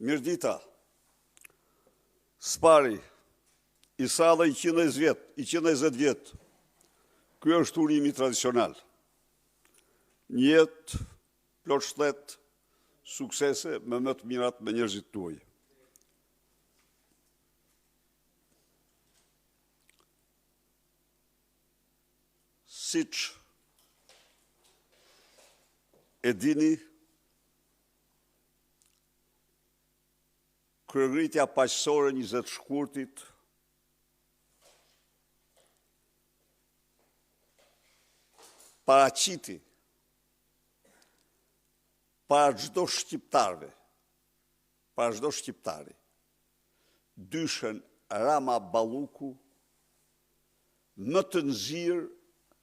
Mirdita, Spari, Isa dhe 120 vjetë, kjo është urimi tradicional. Një jetë, plot shtetë, suksese me më të mirat me njerëzit tuaj. Siç e dini, kryerritja paqësore 20 shkurtit paraqiti para çdo shqiptarve, para çdo shqiptari, dyshën Rama Balluku më të nxirr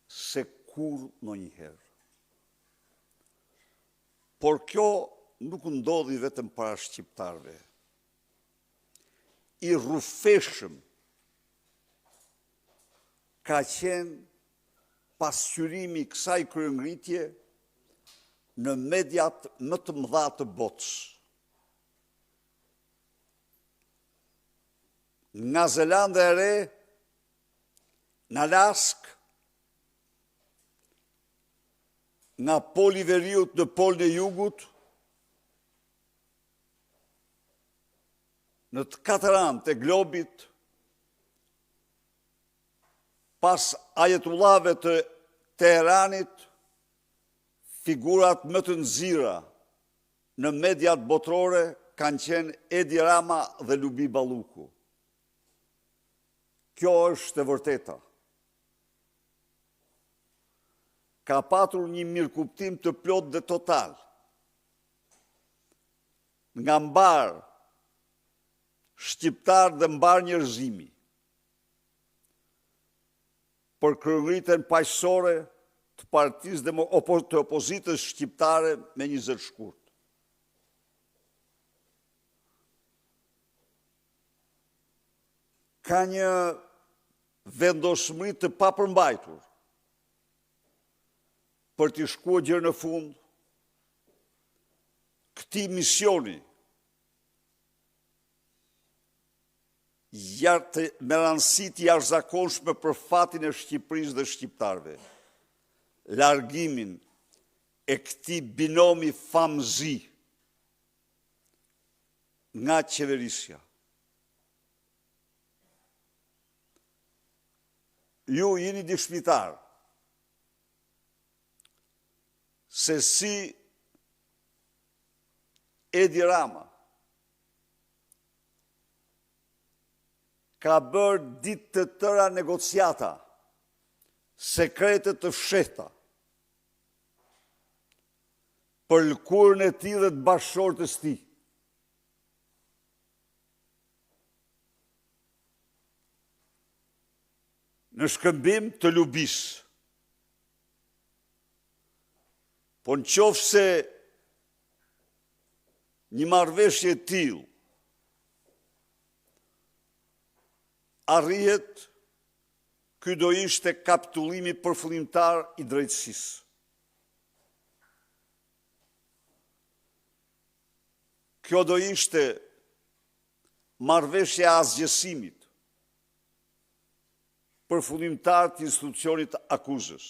se kur ndonjëherë. Por kjo nuk ndodhi vetëm para shqiptarve. I rrufeshëm ka qenë pasqyrimi i kësaj kryengritje në mediat më të mëdha të botës. Nga Zelanda e Re, në Alaskë, nga poli veriut në polin e jugut, në të katër anë të globit, pas ajetullave të Teheranit, figurat më të nxirra në mediat botërore kanë qenë Edi Rama dhe Lubi Balluku. Kjo është e vërteta. Ka patur një mirëkuptim të plot dhe total. Nga mbar shqiptar dhe mbar njerëzimi për kryerritjen paqësore të partisë të opozitës shqiptare me 20 shkurt. Ka një vendosmëri të papërmbajtur për t'i shkuar gjë në fund këtij misioni me rëndësi të jashtëzakonshme për fatin e Shqipërisë dhe shqiptarëve. Largimin e këtij binomi famëzi nga qeverisja. Ju jeni dëshmitar se si Edi Rama ka bërë ditë të tëra negociata, sekrete të fshehta, për lëkurën e tij dhe të bashkëshortës tij. Në shkëmbim të Lubis. Po nëse një marrëveshje e tillë arrihet, ky do ishte kapitullimi përfillimtar i drejtësisë. Kjo do ishte marrëveshja e asgjësimit përfillimtar të institucionit akuzës.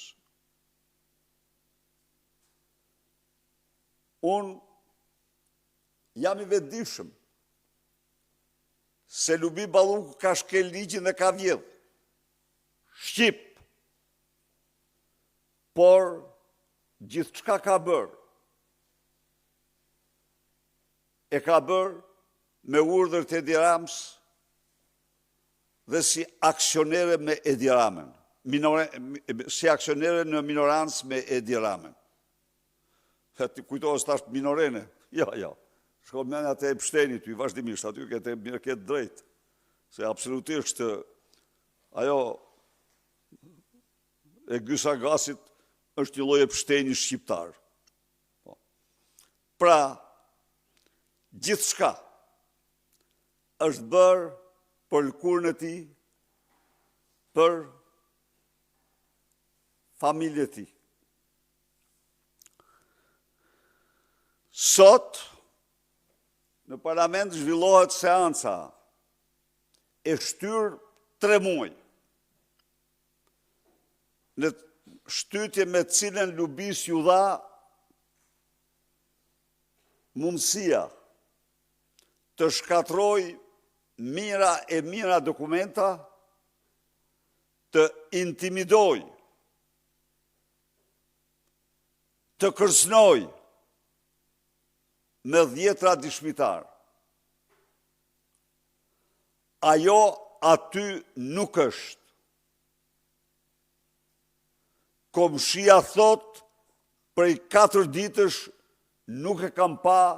Unë jam i vetëdijshëm se Lubi Balluku ka shkel ligjin dhe ka vjedh. Shqip. Por gjithçka ka bërë. E ka bërë me urdhër të Edi Ramës dhe si aksionere me Edi Ramën. Si aksionere në minorancë me Edi Ramën. Ti kujtohet tash minorene? Ja. Shko me atë e pështenit, i vazhdimisht, aty këtë drejt. Se absolutisht ajo e Gysa-Gasit është një lloj e pështeni shqiptar. Pra, gjithçka është bërë për lëkurën e tij, për familjen e tij. Sot, Në parlament zhvillohet seanca e shtyr 3 muaj. Në shtytje me cilën Lubis ju dha mundësia të shkatroj mira e mira dokumenta, të intimidoj, të kërcënoj me 10 dëshmitar. Ajo aty nuk është. Komshia thot, prej 4 ditësh nuk e kam pa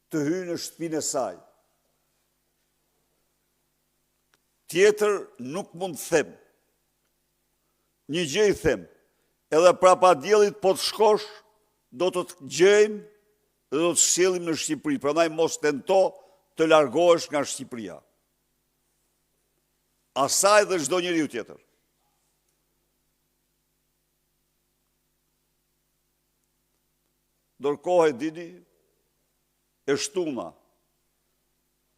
të hyjë në shtëpinë e saj. Tjetër nuk mund të them. Një gjë i them, edhe prapa diellit po të shkosh, do të të gjejmë dhe do të sjellim në Shqipëri. Prandaj mos tento të largohesh nga Shqipëria. Asaj dhe çdo njeriu tjetër. Ndërkohë e dini, e shtuna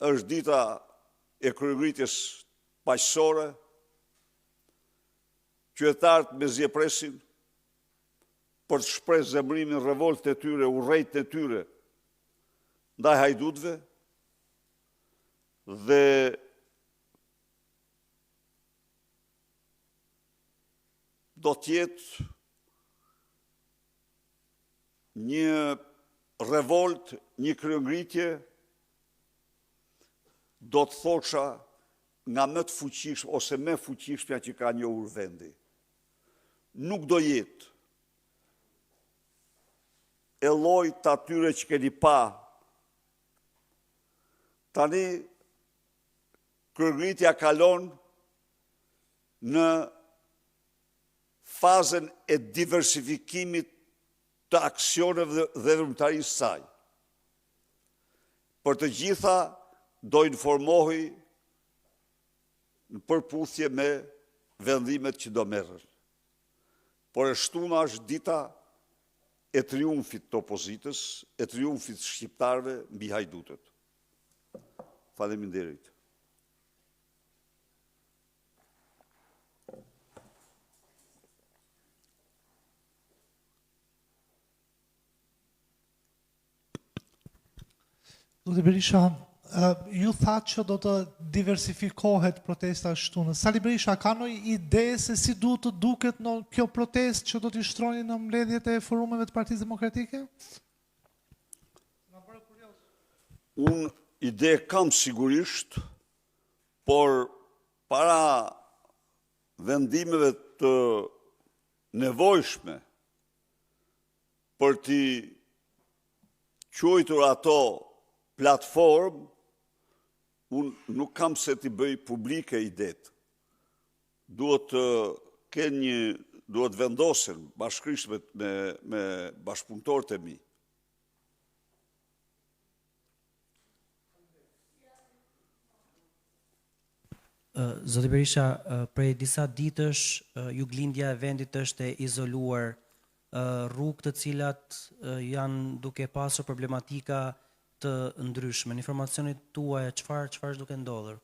është dita e kryegritjes paqësore, qytetarët me zjepresin për të shprehë zemrimin, revoltën e tyre, urrejtën e tyre ndaj hajdutëve dhe do t'jetë një revolt, një kryengritje, do të thosha nga më të fuqishme ose më fuqishmja që ka njohur vendi. Nuk do jetë e llojit të atyre që keni pa. Tani kryengritja kalon në fazën e diversifikimit të aksioneve dhe veprimtarisë saj. Për të gjitha do informohi në përputhje me vendimet që do merren. Por e shtuna është dita e triumfit të opozitës, e triumfit shqiptarëve mbi hajdutët. Faleminderit. Zotë Berisha, ju thatë që do të diversifikohet protesta shtunës. Sali Berisha, ka ndonjë ide se si duhet të duket në kjo protestë që do t'i shtroni në mbledhjet e forumeve të Partisë Demokratike? Unë ide kam sigurisht, por para vendimeve të nevojshme për t'i quajtur ato platform, unë nuk kam se t'i bëj publike idet. Duhet vendosen bashkërisht me bashkëpunëtorët e mi. Zoti Berisha, prej disa ditësh juglindja e vendit është e izoluar, rrugë të cilat janë duke pasur problematika të ndryshme. Në informacionit tuaja, çfarë duke ndodhur?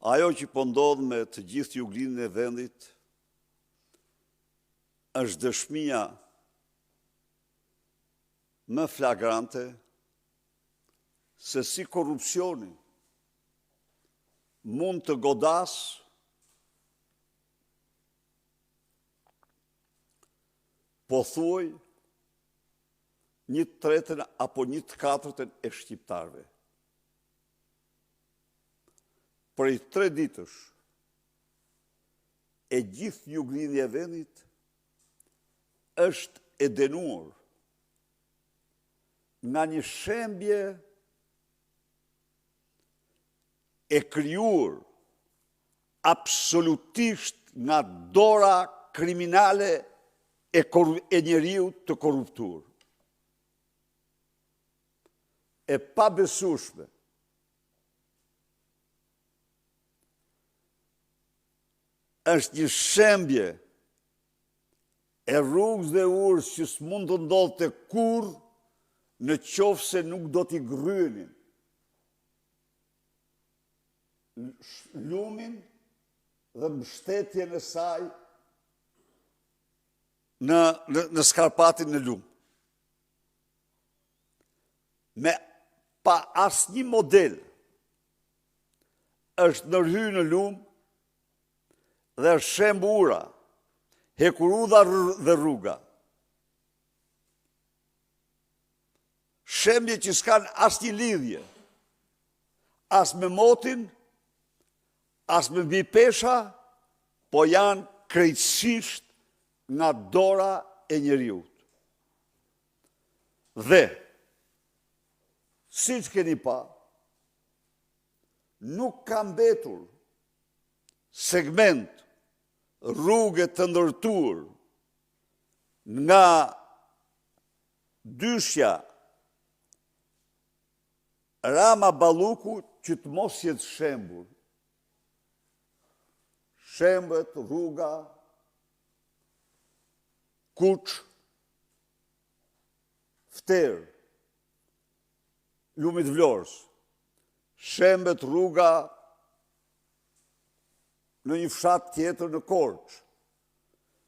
Ajo që po ndodh me të gjithë juglindjen e vendit është dëshmia më flagrante se si korrupsioni mund të godasë po thuaj 1/3 apo 1/4 e shqiptarëve. Prej 3 ditësh e gjithë juglindja e vendit është e dënuar nga një shembje e krijuar absolutisht nga dora kriminale e njeriu të korruptuar. E pabesueshme. Është një shembje e rrugës dhe urës që s'mund të ndodhë të kur në qoftë se nuk do t'i gryenin lumin dhe mbështetjen e saj në skarpatin në lum. Me pa asnjë model është ndërhyrë në lum dhe është shemb ura, hekurudha dhe rruga. Shembje që s'kan asnjë lidhje, as me motin, as me mbi pesha, po janë krejtësisht nga dora e njeriut. Dhe, si që keni pa, nuk ka mbetur segment rrugë të ndërtuar nga dyshja Rama Balluku që të mos jetë shembur. Shembet, rruga, Kuç, Fterë, Lumit Vlorës, shembet rruga në një fshat tjetër në Korçë,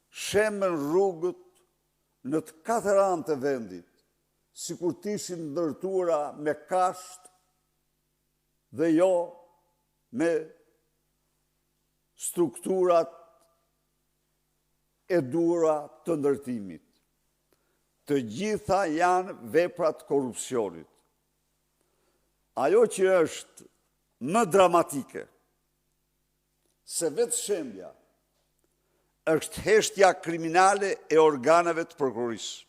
shemben rrugët në të katër anë të vendit, sikur t'ishin ndërtuara me kasht dhe jo me strukturat e dura të ndërtimit. Të gjitha janë veprat korrupsionit. Ajo që është më dramatike, se vetë shembja, është heshtja kriminale e organeve të prokurisë.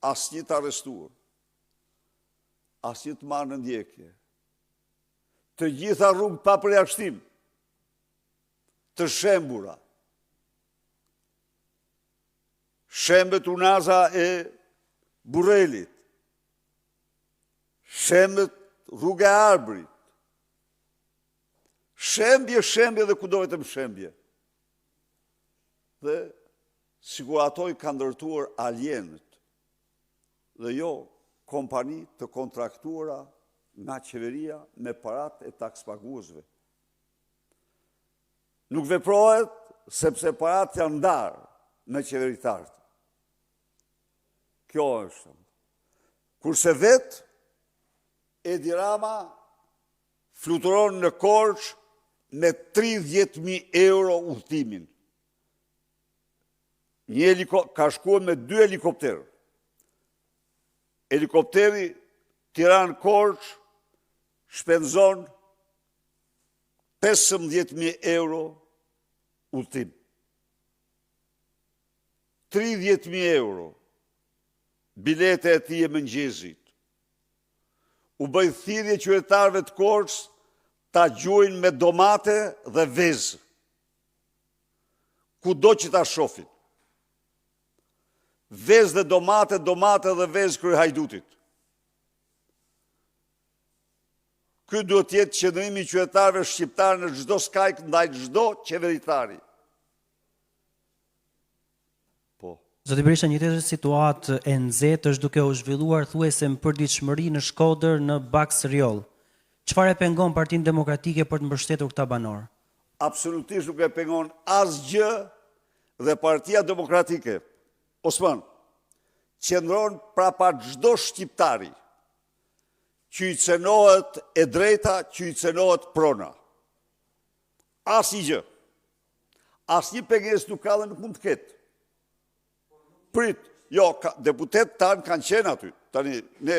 Asnjë të arrestuar, asnjë të marrë në ndjekje. Të gjitha rrugë pa përjashtim, të shembura. Shembet unaza e Burrelit, shembet rruga e Arbrit, shembje dhe kudo vetëm shembje. Dhe sikur ato i kanë ndërtuar alienët, dhe jo kompani të kontraktuara nga qeveria me parat e takspaguesve. Nuk veprohet sepse parat janë ndarë me qeveritarët. Kjo është. Kurse vetë, Edi Rama fluturon në Korçë me 30.000 euro udhëtimin. Ka shkuar me 2 helikopterë. Helikopteri Tiranë-Korçë shpenzon 15.000 euro udhëtim. 30.000 euro bilete e tij e mëngjesit. U bëj thirrje qytetarëve të Korçës ta gjuajnë me domate dhe vezë. Kudo që ta shohin. Vezë dhe domate dhe vezë kryej hajdutit. Ky duhet të jetë qëndrimi i qytetarëve shqiptarë në çdo skajk ndaj çdo qeveritari. Po. Zoti Berisha, një tjetër situatë e nxehtë është duke u zhvilluar thuajse në përditshmëri në Shkodër në Baks-Rjoll. Çfarë e pengon Partinë Demokratike për të mbështetur këta banorë? Absolutisht nuk e pengon asgjë dhe Partia Demokratike, Osman, qëndron prapa çdo shqiptari që i cenohet e drejta, që i cenohet prona. Asnjë. Asnjë pengesë nuk ka dhe nuk mund të ketë. Prit, jo, deputet tanë kanë qenë aty. Tani, ne,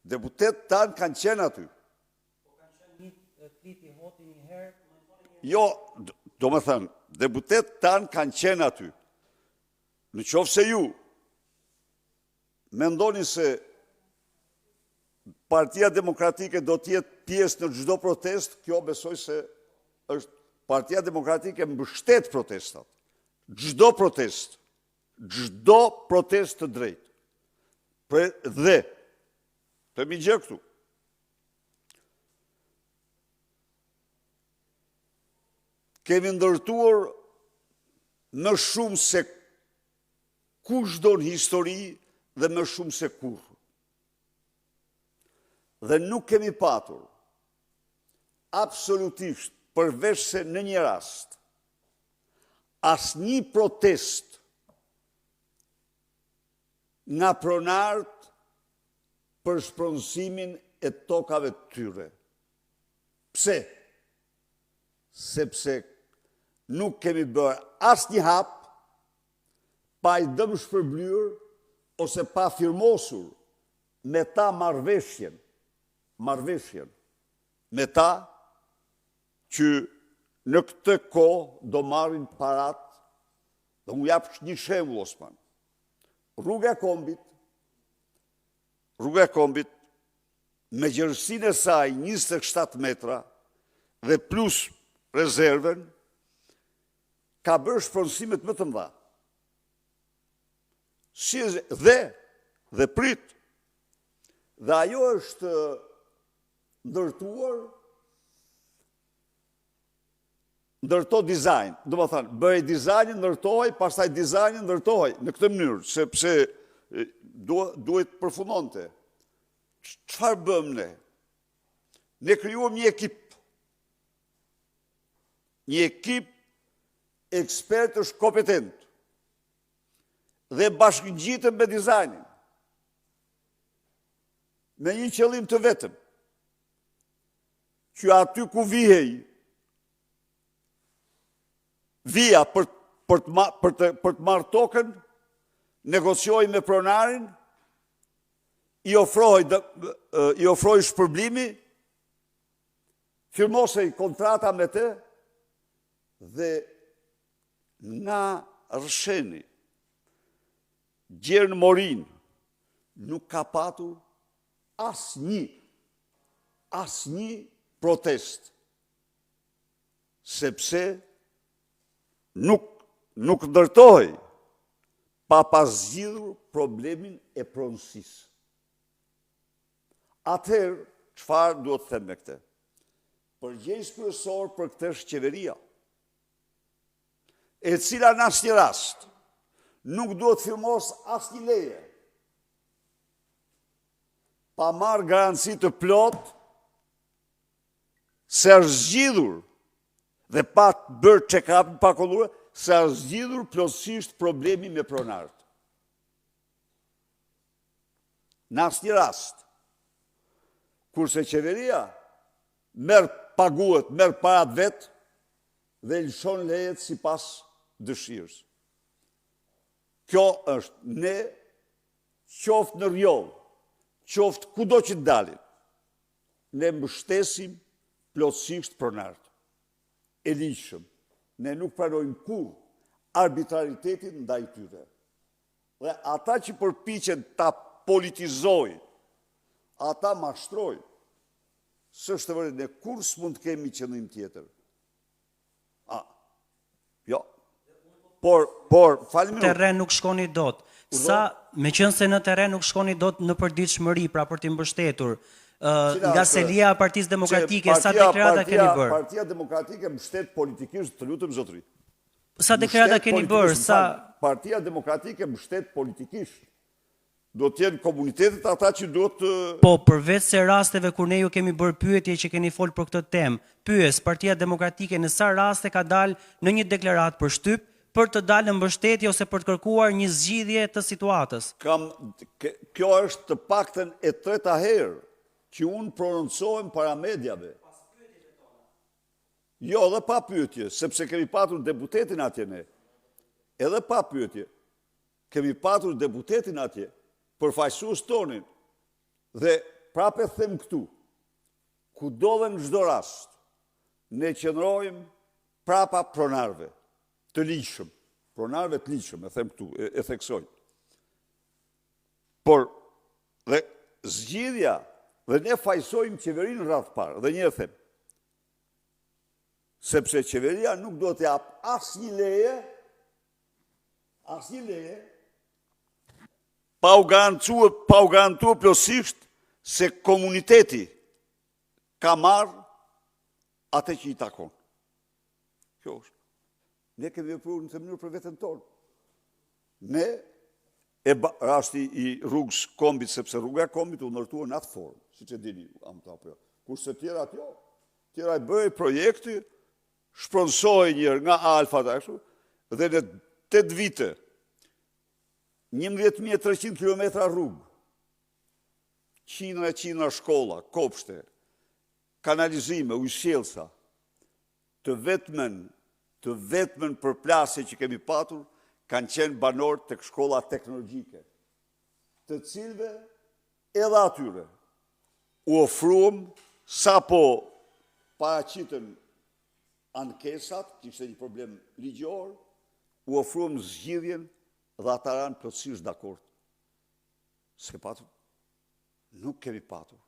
deputet tanë kanë qenë aty. Jo, do më thënë, deputet tanë kanë qenë aty. Në qoftë se ju mendoni se Partia Demokratike do t'jetë pjesë në çdo protestë, kjo besoj se është Partia Demokratike mbështet protestat. Çdo protestë të drejtë. Dhe, të mi gjë këtu, kemi ndërtuar më shumë se kush do në histori dhe më shumë se kur. Dhe nuk kemi patur absolutisht, përveç se në një rast, asnjë protest nga pronarët për shpronësimin e tokave të tyre. Pse? Sepse nuk kemi bërë asnjë hap pa i dëm shpërblyer ose pa firmosur me ta marrëveshjen me ta që në këtë kohë do marrin parat, dhe unë jap një shembull, Osman. Rruga e Kombit, me gjerësinë e saj 27 metra dhe plus rezerven, ka bërë shpronësimet më të mëdha. Dhe prit. Dhe ajo është ndërto dizajn. Do më thënë, bëj dizajnin, ndërtoj, pastaj dizajnin, ndërtoj, në këtë mënyrë, sepse duhet përfundonte. Çfarë bëm ne? Ne krijuam një ekip ekspertësh kompetent dhe bashkëngjitëm me dizajnin, me një qëllim të vetëm, që aty ku vija për të marrë tokën, negocioj me pronarin, i ofroj shpërblimi, firmosej kontrata me të, dhe nga rësheni, Gjernë Morin nuk ka patur asnjë protest, sepse nuk ndërtoi pa zgjidhur problemin e pronësisë. Atëherë, çfarë duhet të them me këtë? Përgjegjës kryesor për këtë është qeveria, e cila në asnjë rast nuk duhet firmos asnjë leje pa marrë garanci të plot se është zgjidhur dhe pa bërë check-up pa kontrolluar se është zgjidhur plotësisht problemi me pronarët. Në asnjë rast. Kurse qeveria paguhet, merr parat vet dhe lëshon lejet sipas dëshirës. Kjo është ne, qoftë në rjoll, qoftë kudo që të dalin, ne mbështesim plotësisht pronarët. E ligjshëm, ne nuk pranojmë kurrë arbitraritetin ndaj tyre. Dhe ata që përpiqen ta politizojnë, ata mashtrojnë, s'është vërtet, ne kurrë s'mund të kemi qëllim tjetër. Jo. Por, falem minut. Terren nuk shkoni dot. Me qënë se në terren nuk shkoni dot në përditshmëri, pra për t'i mbështetur, nga selia e Partisë Demokratike, sa deklarata keni bërë? Partia Demokratike mbështet politikisht, të lutem zotëri. Sa deklarata keni bërë? Partia Demokratike mbështet politikisht. Do t'jenë komunitetet ata që duhet të... Po, përveç se rasteve kur ne ju kemi bërë pyetje që keni folë për këtë temë, pyes Partia Demokratike në sa raste ka dalë në një deklaratë për shtyp, për të dalë në mbështetje ose për të kërkuar një zgjidhje të situatës. Kjo është të paktën e treta herë që unë prononcohem para mediave. Jo, edhe pa pyetje, sepse kemi patur deputetin atje ne. Edhe pa pyetje, kemi patur deputetin atje, përfaqësues tonin, dhe prapë them këtu, kudo dhe në çdo rast, ne qëndrojmë prapa pronarëve të ligjshëm, pronarëve të ligjshëm, e them këtu, e theksoj. Por, dhe zgjidhja, dhe ne fajsojmë qeverinë rreth parë, dhe një them, sepse qeveria nuk do të jap asnjë leje, pa u garantuar plotësisht se komuniteti ka marrë atë që i takon. Kjo është. Ne kemi vepruar në të mënyrë për veten tonë. Ne rasti i rrugës Kombit, sepse rruga e Kombit u ndërtua në atë formë, siç e dini apo. Kurse tjerat jo. Tjera i bëj projekti, shpronsoj njërë nga Alfa kështu, dhe në 8 vite 11.300 km rrugë, qindra shkolla, kopshte, kanalizime, ujësjelsa, të vetmen përplasje që kemi patur, kanë qenë banor të shkolla teknologjike, të cilve edhe atyre u ofruam sa po paraqiten ankesat, që ishte një problem ligjor, u ofruam zgjidhjen dhe ata ranë plotësisht dakord. S'ke patur? Nuk kemi patur.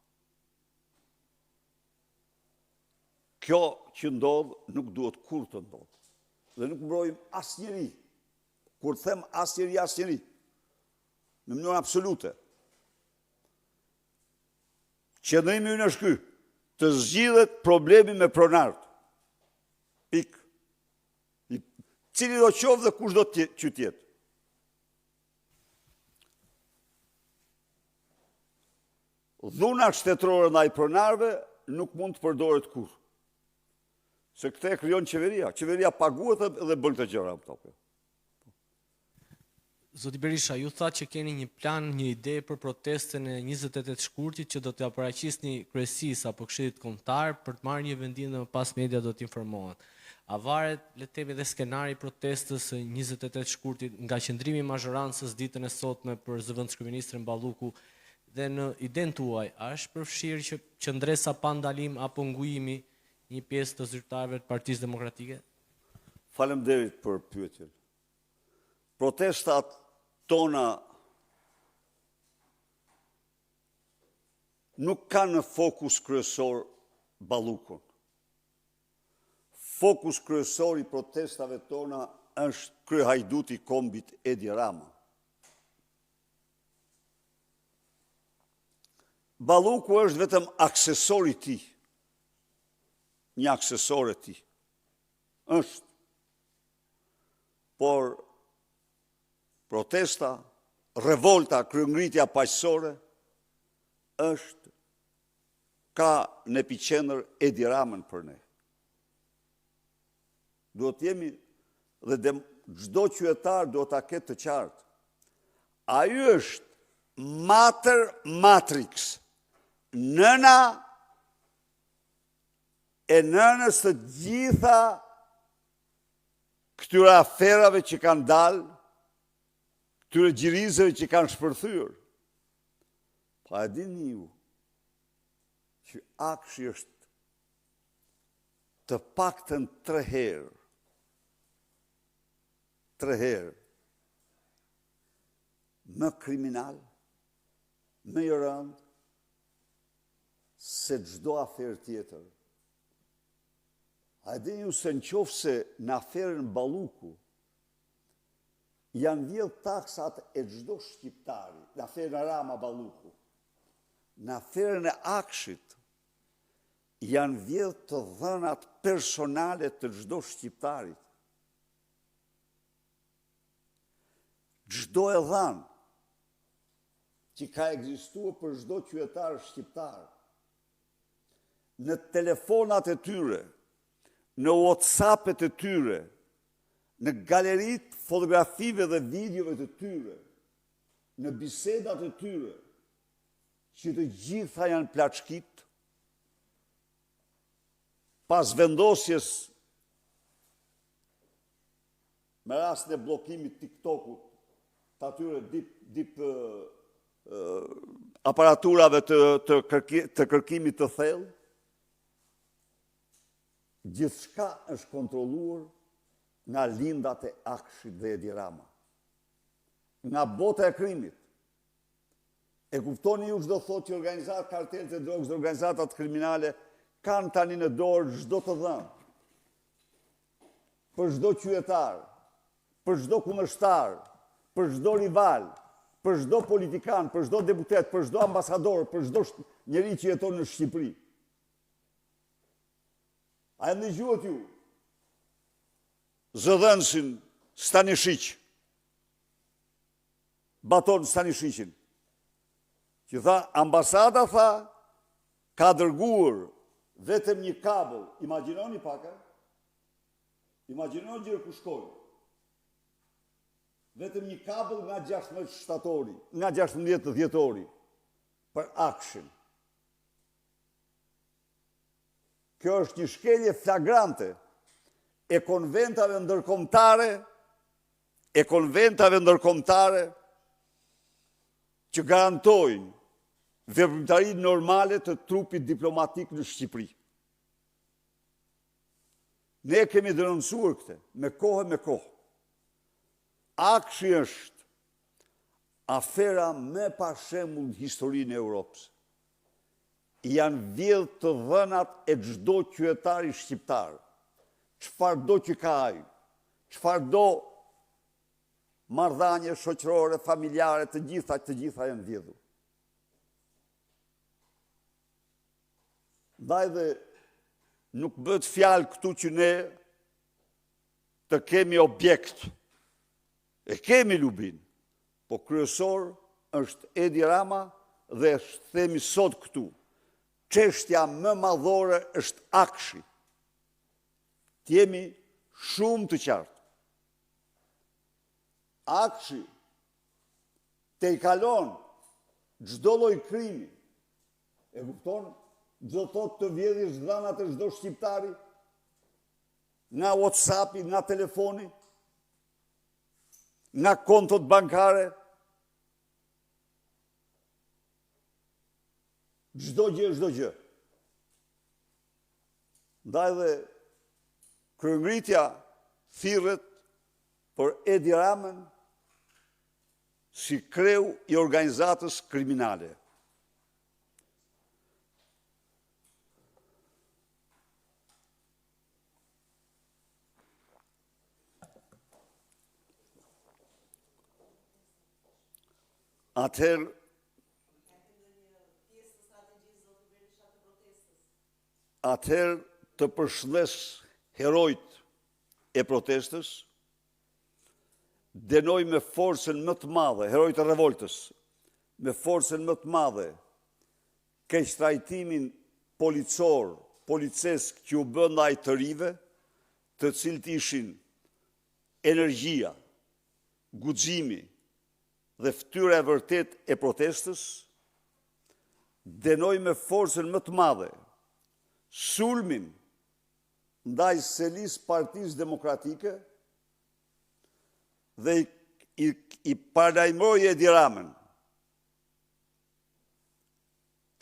Kjo që ndodhë nuk duhet kur të ndodhë. Dhe nuk mbrojmë asnjëri. Kur them asnjëri. Në mënyrë absolute. Qëndrimi ynë është ky, të zgjidhet problemi me pronart. Pik. Cili do qoftë dhe kush do të qytet. Dhuna shtetërore ndaj pronarëve nuk mund të përdoret kur. Se këtë e krijon qeveria. Qeveria paguhet dhe bën këtë gjëra këto. Zoti Berisha, ju tha që keni një plan, një ide për protestën e 28 shkurtit që do t'ja paraqisni kryesisë apo këshillit kombëtar për të marrë një vendim dhe më pas media do të informohen. A varet le të themi dhe skenari i protestës së 28 shkurtit nga qëndrimi i mazhorancës ditën e sotme për zëvendëskryeministrin Balluku dhe në idenë tuaj, a është përfshirë që qëndresa pa ndalim apo ngujimi një pjesë të zyrtarëve të Partisë Demokratike? Faleminderit për pyetjen. Protestat tona nuk kanë në fokus kryesor Ballukun. Fokus kryesor i protestave tona është kryehajduti i Kombit Edi Rama. Balluku është vetëm aksesor i tij. Një aksesor e tij. Është. Por protesta, revolta, kryengritja paqësore është ka në epicentër Edi Ramën për ne. Duhet jemi dhe çdo qytetar duhet ta ketë të qartë. Ai është mater matrix, nëna e nënës të gjitha këtyre aferave që kanë dalë, këtyre gjirizeve që kanë shpërthyer. Pa e dini ju që Akshi është të paktën 3 herë më kriminal, më i rëndë se çdo aferë tjetër. A dini ju se nëse në aferën Balluku janë vjedh taksat e çdo shqiptari, në aferën Rama Balluku, në aferën e Akshit janë vjedh të dhënat personale të çdo shqiptarit. Çdo e dhënë që ka ekzistuar për çdo qytetar shqiptar, në telefonat e tyre, në WhatsApp-et e tyre, në galerit fotografive dhe videove të tyre, në bisedat e tyre, që të gjitha janë plaçkit, pas vendosjes me rastin e bllokimit TikTokut, të atyre aparaturave të kërkimit të thellë, gjithçka është kontrolluar nga lindat e Akshit dhe Edi Rama. Nga bota e krimit. E kuptoni ju çdo thotë që organizat kartelet e drogës dhe organizatat kriminale kanë tani në dorë çdo të dhënë. Për çdo qytetar, për çdo kundërshtar, për çdo rival, për çdo politikan, për çdo deputet, për çdo ambasador, për çdo njeri që jeton në Shqipëri. A e ndëgjuat ju? zëdhënësin Stanishiq, Baton Stanishiqin, që tha, ambasada tha, ka dërguar vetëm një kabël, imagjinoni pak, imagjinoni gjërë ku shkojnë, vetëm një kabël nga 16 shtatori, nga 16 dhjetori, për akshin. Kjo është një shkelje flagrante e konventave ndërkombëtare që garantojnë veprimtarinë normale të trupit diplomatik në Shqipëri. Ne kemi denoncuar këtë, me kohë. Akshi është afera me pa shembull në historinë e Europës. Janë vjedhë të dhënat e çdo qytetari shqiptar, çfarëdo që ka ai, çfarëdo marrëdhënie shoqërore, familjare, të gjitha janë vjedhur. Ndaj dhe nuk bëhet fjalë këtu që ne të kemi objekt. E kemi Lubin, po kryesor është Edi Rama dhe themi sot këtu. Çështja më madhore është Akshi. T'jemi shumë të qartë. Akshi te i kalon çdo lloj krimi. E kupton? Çdo thot të vjedhësh dhënat e çdo shqiptari, nga WhatsAppi, nga telefoni, nga kontot bankare, çdo gjë. Ndaj dhe kryengritja thirret për Edi Ramën si kreu i organizatës kriminale. Atëherë të përshëndes herojt e protestës, denoj me forcën më të madhe, herojt e revoltës, me forcën më të madhe, keqtrajtimin policesk që u bë ndaj të rive, të cilët ishin energjia, guximi dhe fytyra e vërtet e protestës, denoj me forcën më të madhe sulmin ndaj selis Partisë Demokratike dhe i paralajmëroj Edi Ramën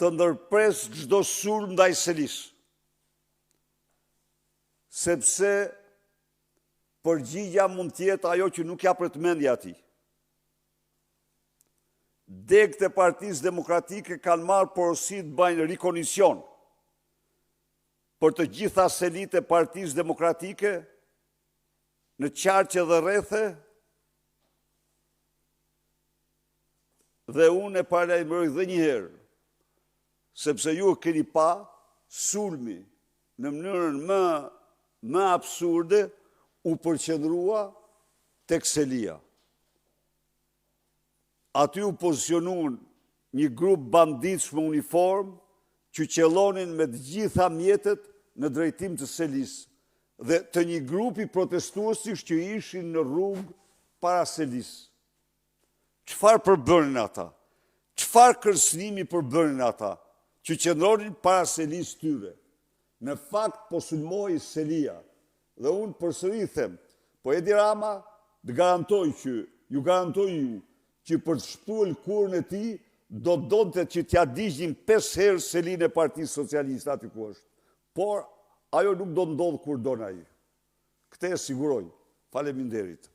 të ndërpres çdo sulm ndaj selis, sepse përgjigja mund të jetë ajo që nuk ja pret mendja atij. Degët e Partisë Demokratike kanë marrë porosi të bëjnë rikondicion për të gjitha selit e Partisë Demokratike në qarqe dhe rrethe, dhe unë e paralajmëroj dhe një herë, sepse ju e keni pa sulmi në mënyrën më absurde u përqendrua tek selia. Aty u pozicionuan një grup banditësh me uniformë që qellonin me të gjitha mjetet në drejtim të selis dhe të një grupi protestuesish që ishin në rrugë para selis. Çfarë përbënin ata? Çfarë kërcënimi përbënin ata që qëndronin para selis tyre? Në fakt po sulmoi selia. Dhe unë përsëri them, po Edi Rama ju garantoj ju që për të shtuar kurrën e tij do donte që t'ja digjnin 5 herë selin e Partisë Socialiste aty ku është. Por ajo nuk do ndodh kur don ai. Këtë e siguroj. Faleminderit.